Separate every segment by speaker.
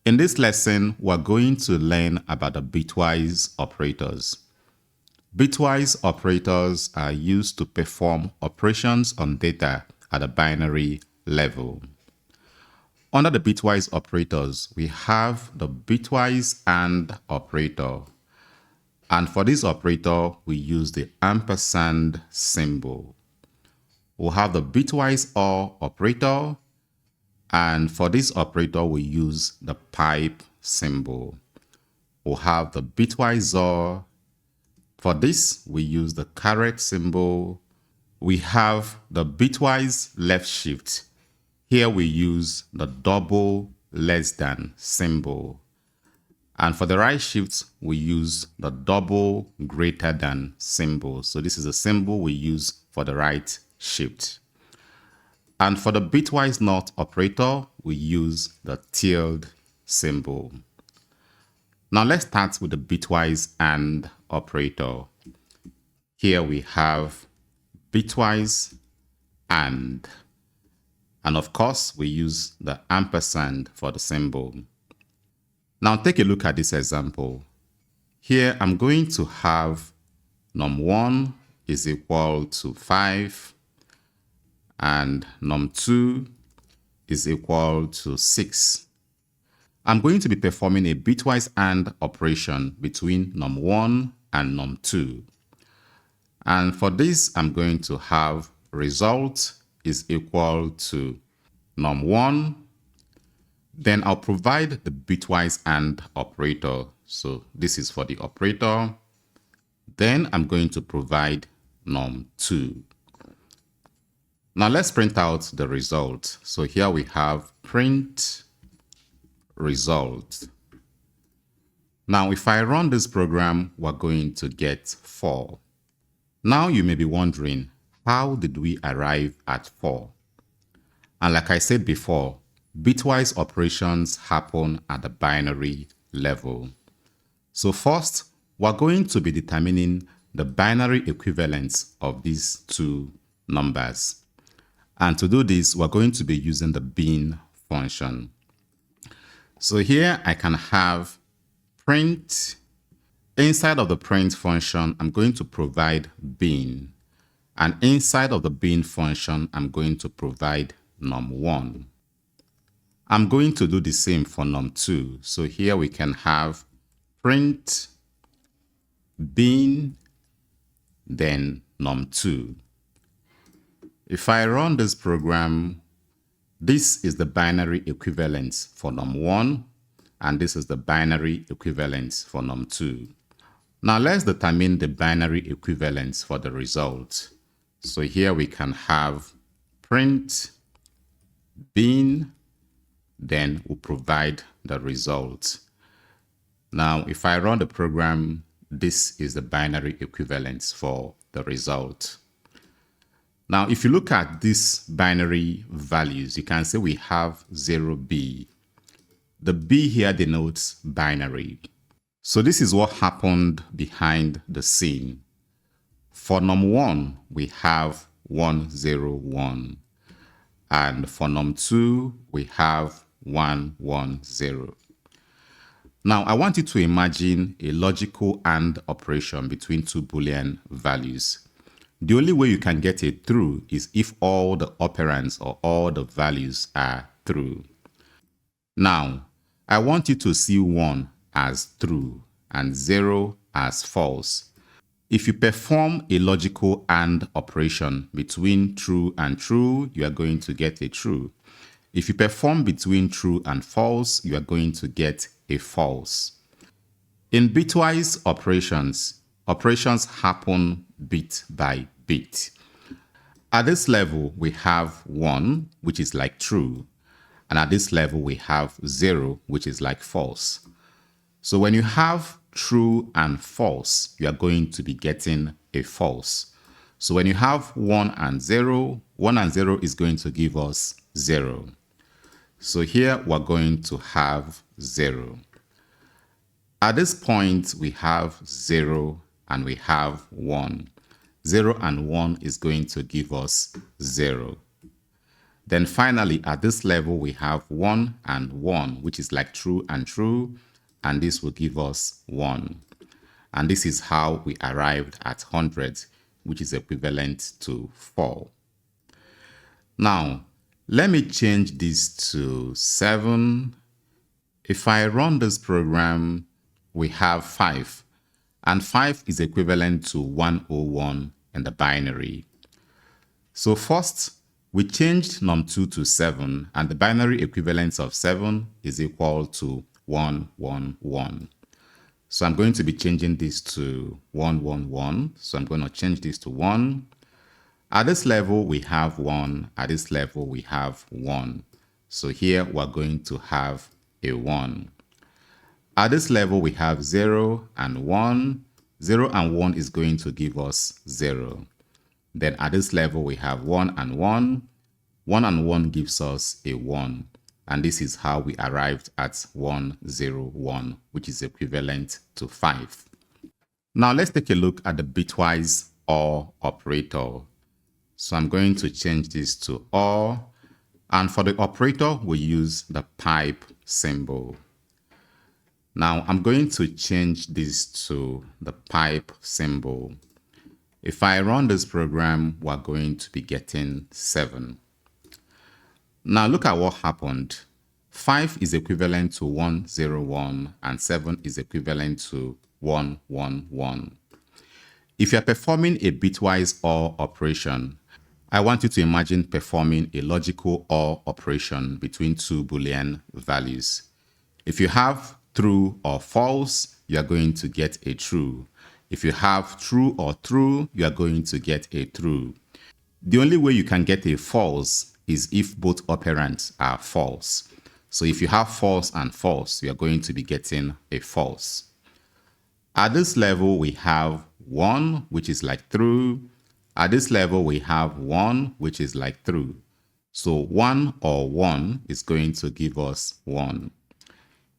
Speaker 1: In this lesson, we're going to learn about the bitwise operators. Bitwise operators are used to perform operations on data at a binary level. Under the bitwise operators, we have the bitwise AND operator. And for this operator, we use the ampersand symbol. We'll have the bitwise OR operator. And for this operator, we use the pipe symbol. We'll have the Bitwise XOR. For this, we use the caret symbol. We have the Bitwise left shift. Here we use the double less than symbol. And for the right shift, we use the double greater than symbol. So this is a symbol we use for the right shift. And for the Bitwise NOT operator, we use the tilde symbol. Now let's start with the Bitwise AND operator. Here we have Bitwise AND. And of course, we use the ampersand for the symbol. Now take a look at this example. Here I'm going to have num1 is equal to 5. And num2 is equal to 6. I'm going to be performing a bitwise AND operation between num1 and num2. And for this, I'm going to have result is equal to num1. Then I'll provide the bitwise AND operator. So this is for the operator. Then I'm going to provide num2. Now let's print out the result. So here we have print result. Now if I run this program, we're going to get 4. Now you may be wondering, how did we arrive at 4? And like I said before, bitwise operations happen at the binary level. So first, we're going to be determining the binary equivalence of these two numbers. And to do this, we're going to be using the bin function. So here I can have print. Inside of the print function, I'm going to provide bin. And inside of the bin function, I'm going to provide num1. I'm going to do the same for num2. So here we can have print bin, then num2. If I run this program, this is the binary equivalence for num1, and this is the binary equivalence for num2. Now let's determine the binary equivalence for the result. So here we can have print bin, then we'll provide the result. Now if I run the program, this is the binary equivalence for the result. Now, if you look at these binary values, you can see we have 0B. The B here denotes binary. So this is what happened behind the scene. For num1, we have 101. And for num2, we have 110. Now, I want you to imagine a logical AND operation between two Boolean values. The only way you can get it through is if all the operands or all the values are true. Now, I want you to see 1 as true and 0 as false. If you perform a logical AND operation between true and true, you are going to get a true. If you perform between true and false, you are going to get a false. In bitwise operations, operations happen bit by bit. At this level, we have 1, which is like true. And at this level, we have 0, which is like false. So when you have true and false, you are going to be getting a false. So when you have 1 and 0, 1 and 0 is going to give us 0. So here we're going to have 0. At this point, we have 0 and we have 1. 0 and 1 is going to give us 0. Then finally, at this level, we have 1 and 1, which is like true and true, and this will give us 1. And this is how we arrived at 100, which is equivalent to 4. Now, let me change this to 7. If I run this program, we have 5, and 5 is equivalent to 101 in the binary. So first, we changed num2 to 7, and the binary equivalence of 7 is equal to 111. So I'm going to be changing this to 111. So I'm going to change this to 1. At this level, we have 1. At this level, we have 1. So here we're going to have a 1. At this level, we have 0 and 1. 0 and 1 is going to give us 0. Then at this level, we have 1 and 1. 1 and 1 gives us a 1. And this is how we arrived at 101, which is equivalent to 5. Now let's take a look at the Bitwise OR operator. So I'm going to change this to OR. And for the operator, we use the pipe symbol. Now I'm going to change this to the pipe symbol. If I run this program, we're going to be getting 7. Now look at what happened. 5 is equivalent to 101 and 7 is equivalent to 111. If you're performing a bitwise OR operation, I want you to imagine performing a logical OR operation between two Boolean values. If you have true or false, you are going to get a true. If you have true or true, you are going to get a true. The only way you can get a false is if both operands are false. So if you have false and false, you are going to be getting a false. At this level, we have 1, which is like true. At this level, we have 1, which is like true. So 1 or 1 is going to give us 1.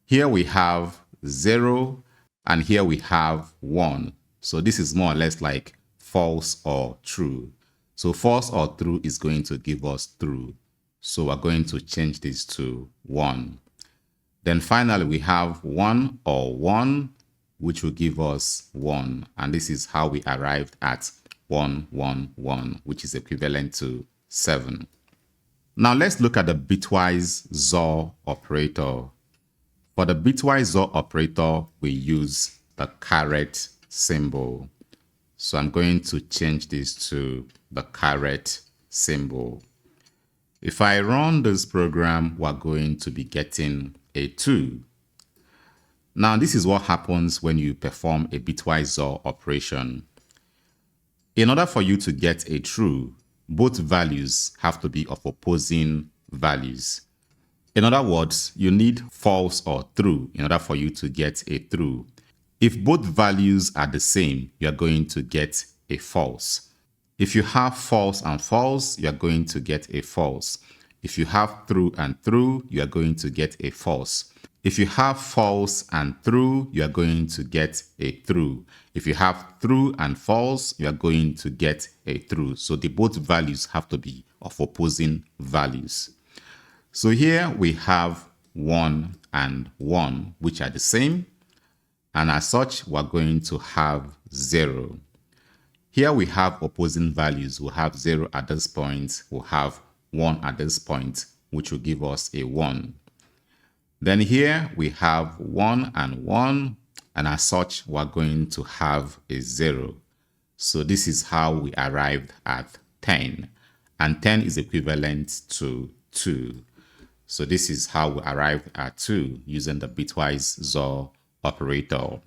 Speaker 1: Here we have 0, and here we have 1. So this is more or less like false or true. So false or true is going to give us true. So we're going to change this to 1. Then finally, we have 1 or 1, which will give us 1. And this is how we arrived at 111, which is equivalent to 7. Now let's look at the Bitwise XOR operator. For the Bitwise XOR operator, we use the caret symbol. So I'm going to change this to the caret symbol. If I run this program, we're going to be getting a 2. Now, this is what happens when you perform a Bitwise XOR operation. In order for you to get a true, both values have to be of opposing values. In other words, you need false or true in order for you to get a true. If both values are the same, you are going to get a false. If you have false and false, you are going to get a false. If you have true and true, you are going to get a false. If you have false and true, you are going to get a true. If you have true and false, you are going to get a true. So the both values have to be of opposing values. So here we have 1 and 1, which are the same. And as such, we're going to have 0. Here we have opposing values. We'll have 0 at this point. We'll have 1 at this point, which will give us a 1. Then here we have 1 and 1. And as such, we're going to have a 0. So this is how we arrived at 10. And 10 is equivalent to 2. So this is how we arrived at 2 using the Bitwise XOR operator.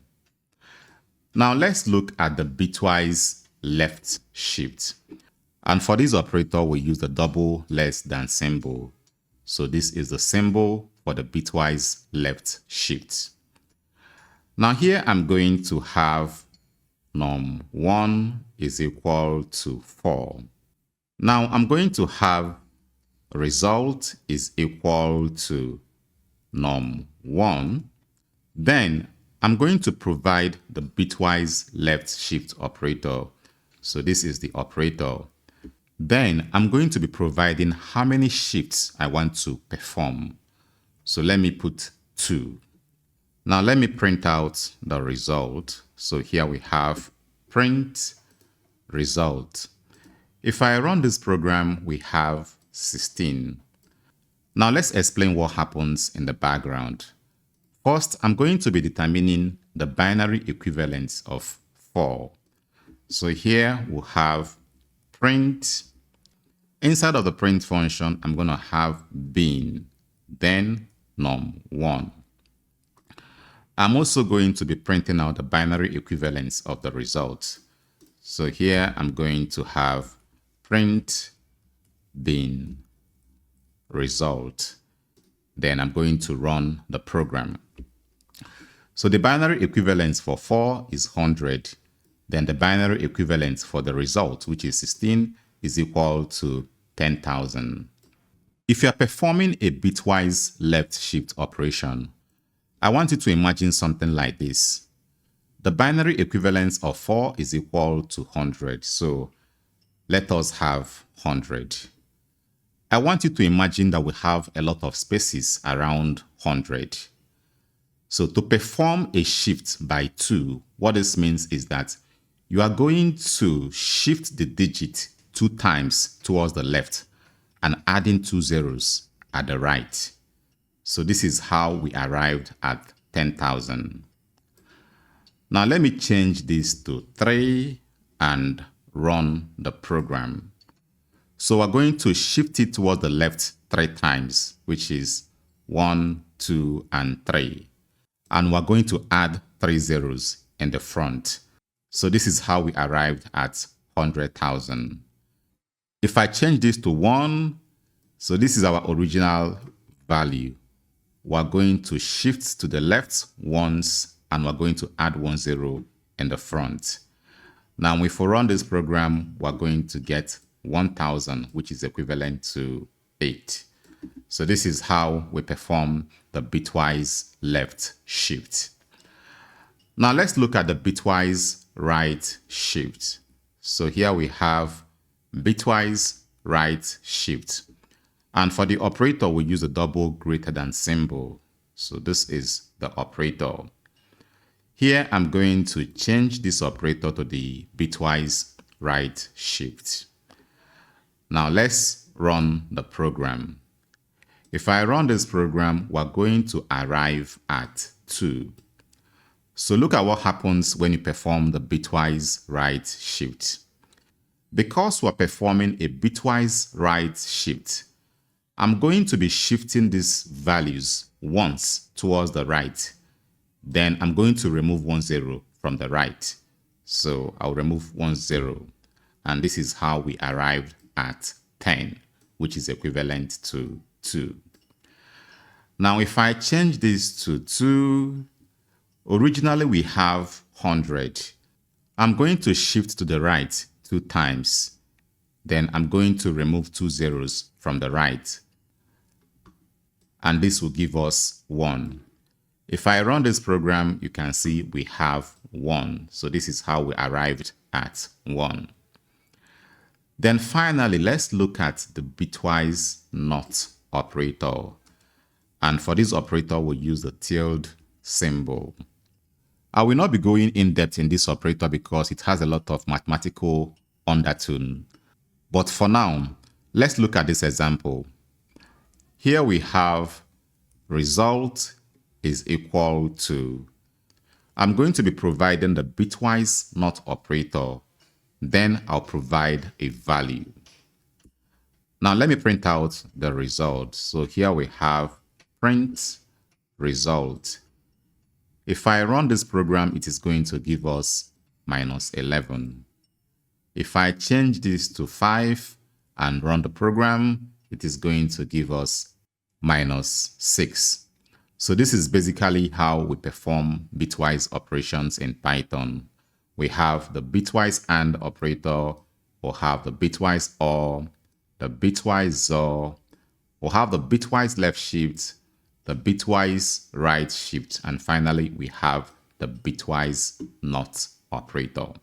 Speaker 1: Now let's look at the Bitwise left shift. And for this operator, we use the double less than symbol. So this is the symbol for the Bitwise left shift. Now here I'm going to have num1 is equal to 4. Now I'm going to have result is equal to num1. Then I'm going to provide the bitwise left shift operator. So this is the operator. Then I'm going to be providing how many shifts I want to perform. So let me put 2. Now let me print out the result. So here we have print result. If I run this program, we have 16. Now let's explain what happens in the background. First, I'm going to be determining the binary equivalence of 4. So here we'll have print. Inside of the print function, I'm going to have bin, then num1. I'm also going to be printing out the binary equivalence of the result. So here I'm going to have print bin result. Then I'm going to run the program. So the binary equivalence for 4 is 100. Then the binary equivalence for the result, which is 16, is equal to 10,000. If you are performing a bitwise left shift operation, I want you to imagine something like this. The binary equivalence of 4 is equal to 100. So let us have 100. I want you to imagine that we have a lot of spaces around 100. So to perform a shift by 2, what this means is that you are going to shift the digit 2 times towards the left and adding 2 zeros at the right. So this is how we arrived at 10,000. Now let me change this to 3 and run the program. So we're going to shift it towards the left 3 times, which is 1, 2, and 3. And we're going to add 3 zeros in the front. So this is how we arrived at 100,000. If I change this to 1, so this is our original value. We're going to shift to the left once, and we're going to add 1 zero in the front. Now, if we run this program, we're going to get 1,000, which is equivalent to 8. So this is how we perform the bitwise left shift. Now let's look at the bitwise right shift. So here we have bitwise right shift. And for the operator, we use a double greater than symbol. So this is the operator. Here I'm going to change this operator to the bitwise right shift. Now let's run the program. If I run this program, we're going to arrive at 2. So look at what happens when you perform the bitwise right shift. Because we're performing a bitwise right shift, I'm going to be shifting these values once towards the right. Then I'm going to remove 1 zero from the right. So I'll remove 1 zero. And this is how we arrived at 10, which is equivalent to 2. Now, if I change this to 2, originally we have 100. I'm going to shift to the right 2 times. Then I'm going to remove 2 zeros from the right. And this will give us 1. If I run this program, you can see we have 1. So this is how we arrived at 1. Then finally, let's look at the bitwise NOT operator. And for this operator, we'll use the tilde symbol. I will not be going in depth in this operator because it has a lot of mathematical undertone. But for now, let's look at this example. Here we have result is equal to, I'm going to be providing the bitwise NOT operator. Then I'll provide a value. Now let me print out the result. So here we have print result. If I run this program, it is going to give us -11. If I change this to 5 and run the program, it is going to give us -6. So this is basically how we perform bitwise operations in Python. We have the bitwise AND operator, or have the bitwise OR, the bitwise XOR, or have the bitwise left shift, the bitwise right shift, and finally we have the bitwise NOT operator.